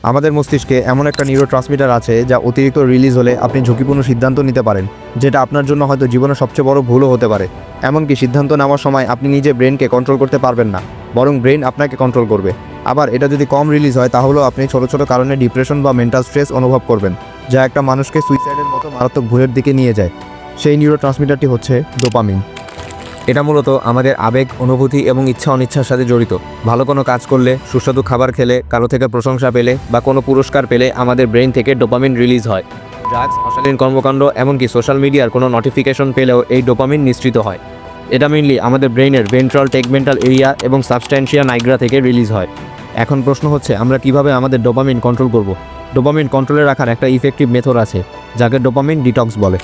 আমাদের মস্তিষ্কে এমন একটা নিউরোট্রান্সমিটার আছে যা অতিরিক্ত রিলিজ হলে আপনি ঝুঁকিপূর্ণ সিদ্ধান্ত নিতে পারেন, যেটা আপনার জন্য হয়তো জীবনের সবচেয়ে বড় ভুলও হতে পারে। এমনকি সিদ্ধান্ত নেওয়ার সময় আপনি নিজে ব্রেনকে কন্ট্রোল করতে পারবেন না, বরং ব্রেন আপনাকে কন্ট্রোল করবে। আবার এটা যদি কম রিলিজ হয় তাহলেও আপনি ছোট ছোট কারণে ডিপ্রেশন বা মেন্টাল স্ট্রেস অনুভব করবেন, যা একটা মানুষকে সুইসাইডের মতো মারাত্মক ভুলের দিকে নিয়ে যায়। সেই নিউরোট্রান্সমিটারটি হচ্ছে ডোপামিন। এটা মূলত আমাদের আবেগ, অনুভূতি এবং ইচ্ছা অনিচ্ছার সাথে জড়িত। ভালো কোনো কাজ করলে, সুস্বাদু খাবার খেলে, কারো থেকে প্রশংসা পেলে বা কোনো পুরস্কার পেলে আমাদের ব্রেন থেকে ডোপামিন রিলিজ হয়। ড্রাগস, অশালীন কর্মকাণ্ড, এমনকি সোশ্যাল মিডিয়ার কোনো নোটিফিকেশন পেলেও এই ডোপামিন নিঃসৃত হয়। এটা মেইনলি আমাদের ব্রেইনের ভেন্ট্রাল টেগমেন্টাল এরিয়া এবং সাবস্ট্যান্সিয়া নাইগ্রা থেকে রিলিজ হয়। এখন প্রশ্ন হচ্ছে, আমরা কিভাবে আমাদের ডোপামিন কন্ট্রোল করব? ডোপামিন কন্ট্রোলে রাখার একটা ইফেক্টিভ মেথড আছে, যাকে ডোপামিন ডিটক্স বলে।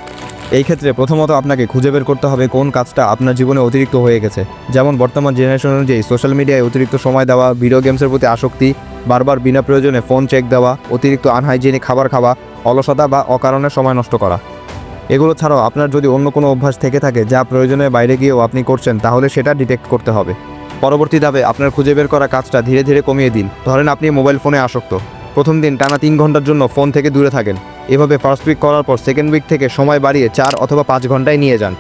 এই ক্ষেত্রে প্রথমত আপনাকে খুঁজে বের করতে হবে কোন কাজটা আপনার জীবনে অতিরিক্ত হয়ে গেছে। যেমন বর্তমান জেনারেশন অনুযায়ী সোশ্যাল মিডিয়ায় অতিরিক্ত সময় দেওয়া, ভিডিও গেমসের প্রতি আসক্তি, বারবার বিনা প্রয়োজনে ফোন চেক দেওয়া, অতিরিক্ত আনহাইজেনিক খাবার খাওয়া, অলসতা বা অকারণে সময় নষ্ট করা। এগুলো ছাড়াও আপনার যদি অন্য কোনো অভ্যাস থেকে থাকে যা প্রয়োজনের বাইরে গিয়েও আপনি করছেন, তাহলে সেটা ডিটেক্ট করতে হবে। পরবর্তী ধাপে আপনার খুঁজে বের করা কাজটা ধীরে ধীরে কমিয়ে দিন। ধরেন আপনি মোবাইল ফোনে আসক্ত। প্রথম দিন টানা 3 ঘন্টার জন্য ফোন থেকে দূরে থাকেন। এভাবে ফার্স্ট উইক করার পর সেকেন্ড উইক থেকে সময় বাড়িয়ে 4 অথবা 5 ঘন্টায় নিয়ে যান।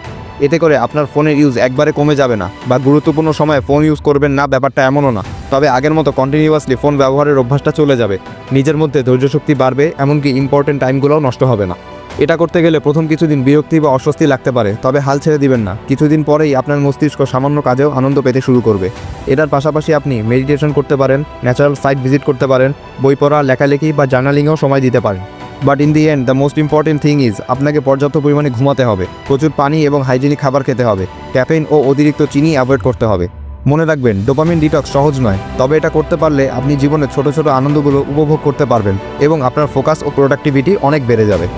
এতে করে আপনার ফোনের ইউজ একবারে কমে যাবে না, বা গুরুত্বপূর্ণ সময়ে ফোন ইউজ করবেন না ব্যাপারটা এমনও না। তবে আগের মতো কন্টিনিউয়াসলি ফোন ব্যবহারের অভ্যাসটা চলে যাবে। নিজের মধ্যে ধৈর্যশক্তি বাড়বে, এমনকি ইম্পর্টেন্ট টাইমগুলোও নষ্ট হবে না। এটা করতে গেলে প্রথম কিছুদিন বিরক্তি বা অস্বস্তি লাগতে পারে, তবে হাল ছেড়ে দিবেন না। কিছুদিন পরেই আপনার মস্তিষ্ক সামান্য কাজেও আনন্দ পেতে শুরু করবে। এটার পাশাপাশি আপনি মেডিটেশন করতে পারেন, ন্যাচারাল সাইট ভিজিট করতে পারেন, বই পড়া, লেখালেখি বা জার্নালিংয়েও সময় দিতে পারেন। But in the end the most important thing is, আপনাকে পর্যাপ্ত পরিমাণে ঘুমাতে হবে, প্রচুর পানি এবং হাইজেনিক খাবার খেতে হবে, ক্যাফেইন ও অতিরিক্ত চিনি অ্যাভয়েড করতে হবে। মনে রাখবেন, ডোপামিন ডিটক্স সহজ নয়, তবে এটা করতে পারলে আপনি জীবনের ছোট ছোট আনন্দগুলো উপভোগ করতে পারবেন এবং আপনার ফোকাস ও প্রোডাক্টিভিটি অনেক বেড়ে যাবে।